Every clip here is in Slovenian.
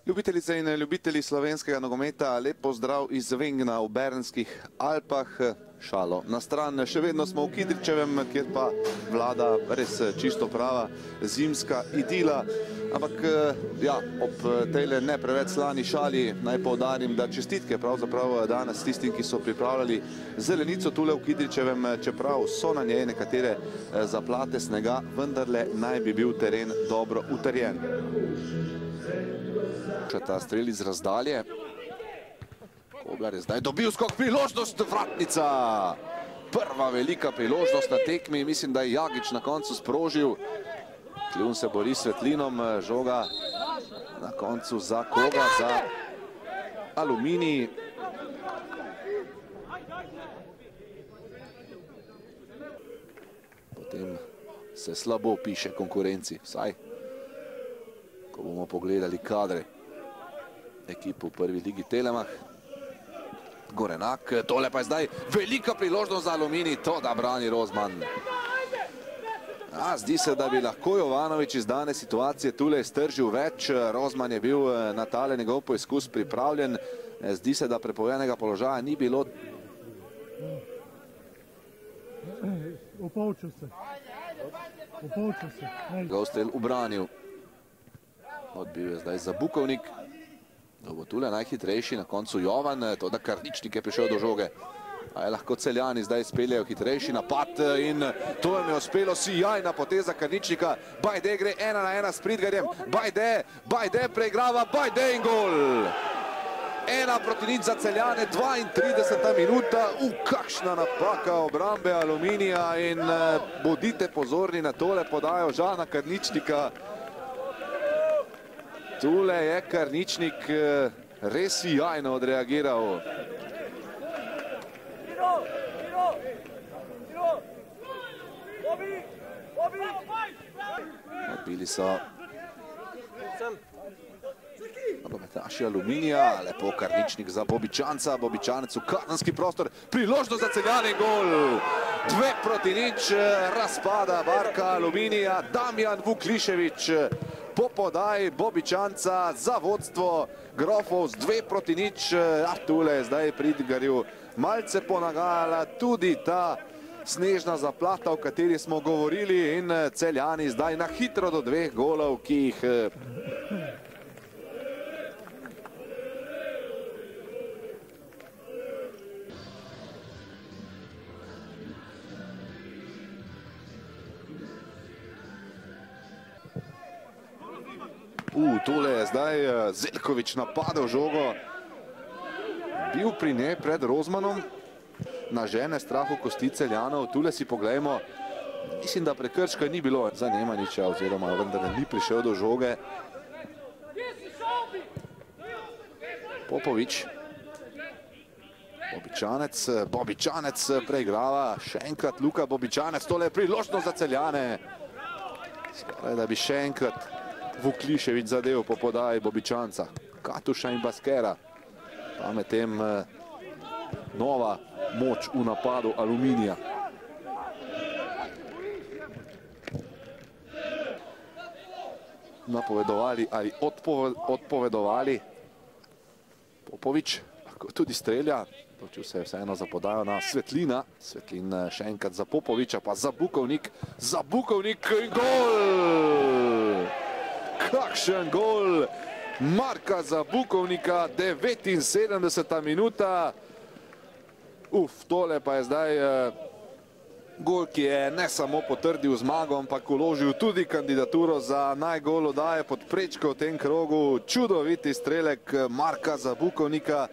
Ljubitelice in ljubitelji slovenskega nogometa, lep pozdrav iz Vengna v Bernskih Alpah. Šalo na stran, še vedno smo v Kidričevem, kjer pa vlada res čisto prava zimska idila. Ampak ja, ob tejle ne preveč slani šali naj poudarim, da čestitke pravzaprav danes tistim, ki so pripravljali zelenico tule v Kidričevem, čeprav so na njej nekatere zaplate snega, vendarle naj bi bil teren dobro utrjen. Ta strel iz razdalje. Koblar je zdaj dobil skok, priložnost, vratnica. Prva velika priložnost na tekmi. Mislim, da je Jagič na koncu sprožil. Kljun se bori s Svetlinom. Žoga na koncu za koga? Za Aluminij. Potem se slabo piše konkurenci. Vsaj, ko bomo pogledali kadre ekipo v prvi ligi Telemach. Gorenak, tole pa je zdaj velika priložnost za Aluminij, to da brani Rozman. Zdi se, da bi lahko Jovanovič iz dane situacije tule stržil več. Rozman je bil na tale njegov poizkus pripravljen. Zdi se, da prepovedanega položaja ni bilo. Opolčil se. Govstrel ubranil. Odbil je zdaj za Bukovnik. To bo tule najhitrejši, na koncu Jovan, to da Karničnik je prišel do žoge. A je lahko Celjani zdaj speljajo hitrejši napad in to jim je uspelo, sijajna poteza Karničnika. Bajde gre 1-1 s Pridgarjem, Bajde preigrava, Bajde in gol! 1-0 za Celjane, 32. minuta, kakšna napaka obrambe Aluminija in bodite pozorni na tole podajo Žana Karničnika. Tule je Karničnik res jajno odreagiral. Odbili so nogometaši Aluminija, lepo Karničnik za Bobičanca, Bobičanec v kazenski prostor, priložnost za Celjane in gol. 2-0, razpada barka Aluminija, Damjan Vuklišević po podaji Bobičanca za vodstvo Grofov z 2-0. Tule je zdaj Pridgarju malce ponagajala tudi ta snežna zaplata, o kateri smo govorili, in Celjani zdaj na hitro do 2 golov, ki jih tole je zdaj Zeljković napadel žogo. Bil pri njej pred Rozmanom. Na žene strahu kosti Celjanov. Tule si poglejmo. Mislim, da prekrška ni bilo za Nemaniča, oziroma vendar ni prišel do žoge. Popovič. Bobičanec preigrava. Še enkrat Luka Bobičanec. Tole je priložnost za Celjane. Skoraj da bi še enkrat Vuklišević zadev po podaji Bobičanca. Katuša in Baskera. Pa med tem nova moč v napadu Aluminija. Napovedovali ali odpovedovali. Popovič lahko tudi strelja. Točil se je vseeno za podajo na Svetlina. Svetlin še enkrat za Popoviča, pa za Bukovnik. Za Bukovnik in gol! Kakšen gol Marka za Bukovnika, 79. minuta. Tole pa je zdaj gol, ki je ne samo potrdil zmago, ampak vložil tudi kandidaturo za naj gol oddaje pod prečko v tem krogu. Čudoviti strelek Marka za Bukovnika.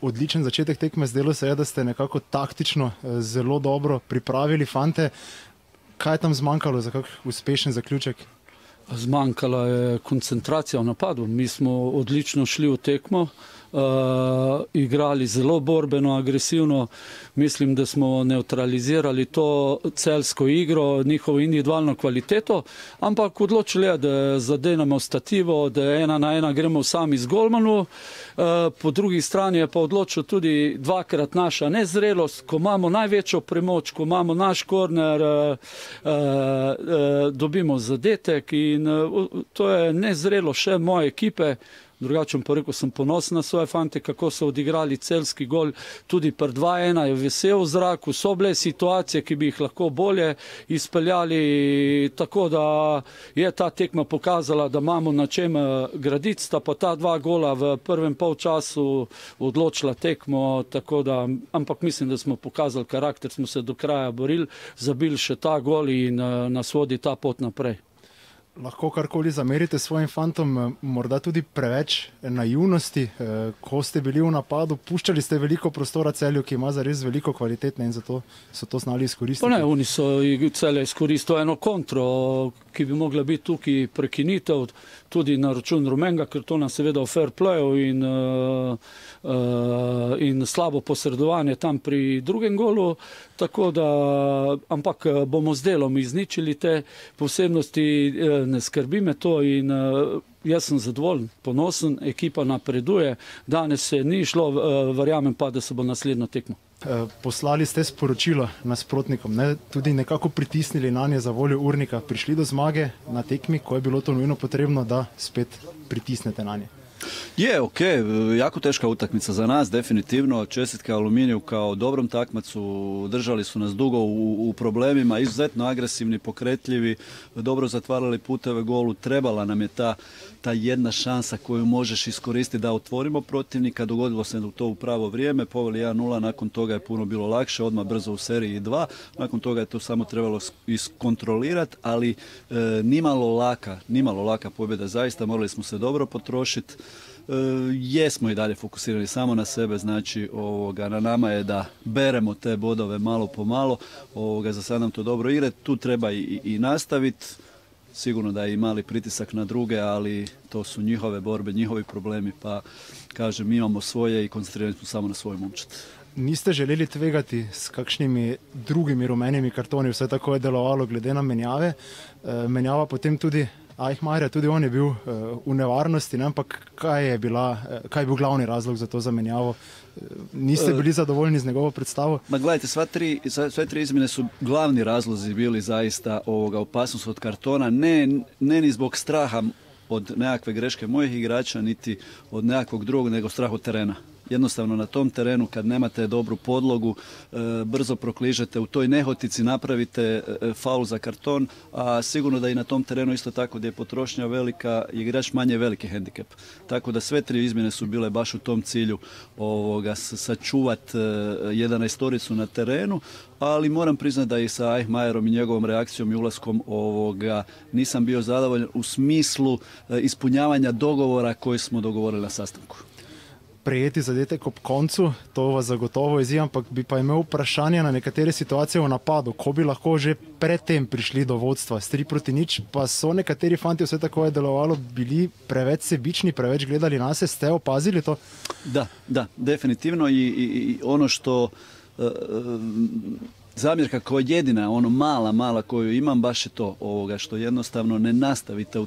Odličen začetek tekme, zdelo se je, da ste nekako taktično zelo dobro pripravili fante. Kaj je tam zmanjkalo za kak uspešen zaključek? Zmanjkala je koncentracija v napadu. Mi smo odlično šli v tekmo, igrali zelo borbeno, agresivno. Mislim, da smo neutralizirali to celjsko igro, njihovo individualno kvaliteto, ampak odločili je, da zadenemo stativo, da 1-1 gremo sami z golmanu. Po drugi strani je pa odločil tudi dvakrat naša nezrelost, ko imamo največjo premoč, ko imamo naš korner, dobimo zadetek in to je nezrelo še moje ekipe. Drugače pa rekel, sem ponosen na svoje fante, kako so odigrali celjski gol. Tudi pri 2-1 je vesel v zraku, so bile situacije, ki bi jih lahko bolje izpeljali, tako da je ta tekma pokazala, da imamo na čem graditi, sta pa ta 2 gola v prvem polčasu odločila tekmo, tako da, ampak mislim, da smo pokazali karakter, smo se do kraja borili, zabili še ta gol in nas vodi ta pot naprej. Lahko karkoli zamerite svojim fantom, morda tudi preveč naivnosti, ko ste bili v napadu, puščali ste veliko prostora Celju, ki ima zares veliko kvalitetne in zato so to znali izkoristiti. Pa ne, oni so Celje izkoristili eno kontro, ki bi mogla biti tukaj prekinitev, tudi na račun rumenega kartona, seveda v fair playu in slabo posredovanje tam pri drugem golu, tako da, ampak bomo z delom izničili te posebnosti, ne skrbi me to in jaz sem zadovoljen, ponosen, ekipa napreduje, danes se ni šlo, verjamem pa, da se bo naslednjo tekmo. Poslali ste sporočilo nasprotnikom, tudi nekako pritisnili na nje za voljo urnika, prišli do zmage na tekmi, ko je bilo to nujno potrebno, da spet pritisnete na nje. Je, ok, jako teška utakmica za nas, definitivno. Čestitke Aluminiju kao dobrom takmacu, držali su nas dugo u problemima, izuzetno agresivni, pokretljivi, dobro zatvarali puteve golu, trebala nam je ta jedna šansa koju možeš iskoristiti da otvorimo protivnika, dogodilo se to u pravo vrijeme, poveli 1-0, nakon toga je puno bilo lakše, odmah brzo u seriji 2, nakon toga je to samo trebalo iskontrolirati, ali nimalo laka pobjeda, zaista morali smo se dobro potrošiti. Jesmo i dalje fokusirani samo na sebe, znači na nama je da beremo te bodove malo po malo, za sad nam to dobro ide, tu treba i nastaviti, sigurno da je i mali pritisak na druge, ali to su njihove borbe, njihovi problemi, pa kažem, mi imamo svoje i koncentrirani smo samo na svoj momčad. Niste želeli tvegati s kakšnimi drugimi rumenimi kartoni, vse tako je delovalo glede na menjave, menjava potem tudi Eichmajerja, tudi on je bil v nevarnosti, ne? Ampak kaj je bil glavni razlog za to zamenjavo? Niste bili zadovoljni z njegovo predstavo? Ma gledajte, sve tri izmjene su glavni razlozi bili zaista opasnost od kartona, ne ni zbog straha od nekakve greške mojih igrača, niti od nekakvog drugog, nego strah od terena. Jednostavno na tom terenu kad nemate dobru podlogu, brzo prokližete, u toj nehotici napravite faul za karton, a sigurno da i na tom terenu isto tako gdje je potrošnja velika, igrač manje veliki hendikep. Tako da sve tri izmjene su bile baš u tom cilju sačuvati 11-toricu na terenu, ali moram priznati da i sa Eichmajerom i njegovom reakcijom i ulaskom nisam bio zadovoljan u smislu ispunjavanja dogovora koji smo dogovorili na sastanku. Prejeti zadetek ob koncu, to vas zagotovo izziva, ampak bi pa imel vprašanje na nekatere situacije v napadu, ko bi lahko že predtem prišli do vodstva s 3-0, pa so nekateri fanti, vse tako je delovalo, bili preveč sebični, preveč gledali na se, ste opazili to? Da, definitivno i ono što zamjerka koja jedina, mala koju imam, baš je to što jednostavno ne nastavite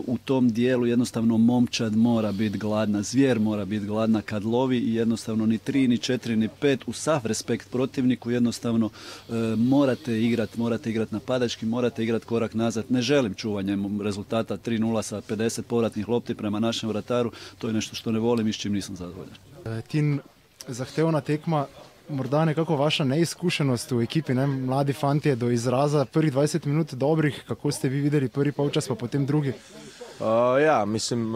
u tom dijelu, jednostavno momčad mora biti gladna, zvijer mora biti gladna kad lovi i jednostavno ni 3, ni 4, ni 5, u sav respekt protivniku, jednostavno morate igrati napadački, morate igrati korak nazad. Ne želim čuvanjem rezultata 3-0 sa 50 povratnih lopti prema našem vrataru, to je nešto što ne volim i s čim nisam zadovoljan. Tin, zahtevna tekma, morda nekako vaša neizkušenost v ekipi, ne? Mladi fantje do izraza, prvih 20 minut dobrih, kako ste vi videli prvi polčas, pa potem drugi? Ja, mislim,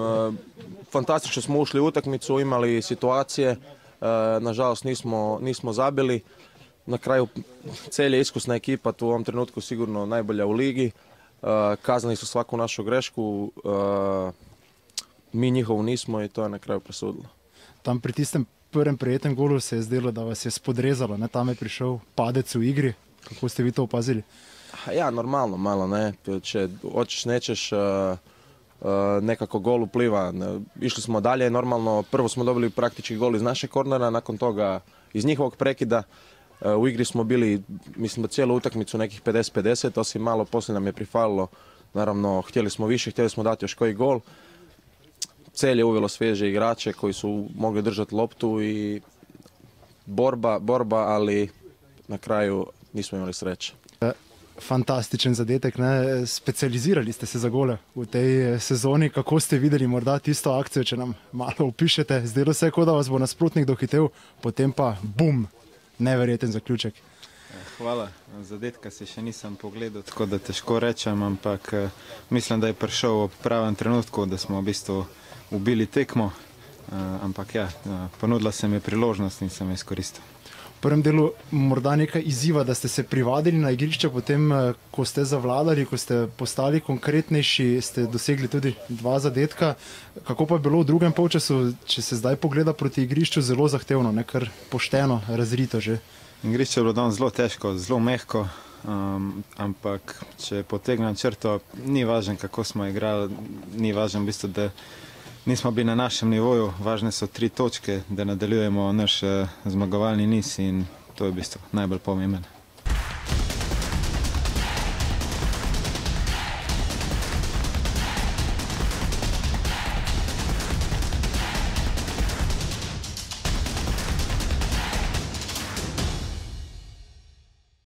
fantastično smo ušli u utakmicu, imali situacije, nažalost nismo zabili. Na kraju Celje je iskusna ekipa, tu u ovom trenutku sigurno najbolja u ligi. Kaznili su svaku našu grešku, mi njihovu nismo i to je na kraju presudilo. Tam pri tistem prvem prejetem golu se je zdelo, da vas je spodrezalo, ne? Tam je prišel padec v igri. Kako ste vi to opazili? Ja, normalno malo, ne. Hoćeš, nećeš, nekako gol upliva. Išli smo dalje, normalno, prvo smo dobili praktički gol iz našeg kornera, nakon toga iz njihovog prekida. U igri smo bili, mislim da cijelu utakmicu nekih 50-50, osim malo poslije nam je prifalilo. Naravno, htjeli smo više, htjeli smo dati još koji gol. Celje je uvelo svježe igrače koji su mogli držati loptu i borba, ali na kraju nismo imali sreće. Fantastičen zadetek, ne? Specializirali ste se za gole v tej sezoni. Kako ste videli morda tisto akcijo, če nam malo opišete? Zdelo se je, kot da vas bo nasprotnik dohitel, potem pa bum, neverjeten zaključek. Hvala, zadetka si še nisem pogledal, tako da težko rečem, ampak mislim, da je prišel v pravem trenutku, da smo v bistvu ubili tekmo, ampak ja, ponudila se mi priložnost in sem jo izkoristil. V prvem delu morda nekaj izziva, da ste se privadili na igrišče, potem, ko ste zavladali, ko ste postali konkretnejši, ste dosegli tudi 2 zadetka. Kako pa je bilo v drugem polčasu, če se zdaj pogleda proti igrišču, zelo zahtevno, nekar pošteno, razrito že? Igrišče je bilo danes zelo težko, zelo mehko, ampak če potegnem črto, ni važno, kako smo igrali, ni važno v bistvu, da nismo bili na našem nivoju, važne so 3 točke, da nadaljujemo naš zmagovalni niz in to je v bistvu najbolj pomembno.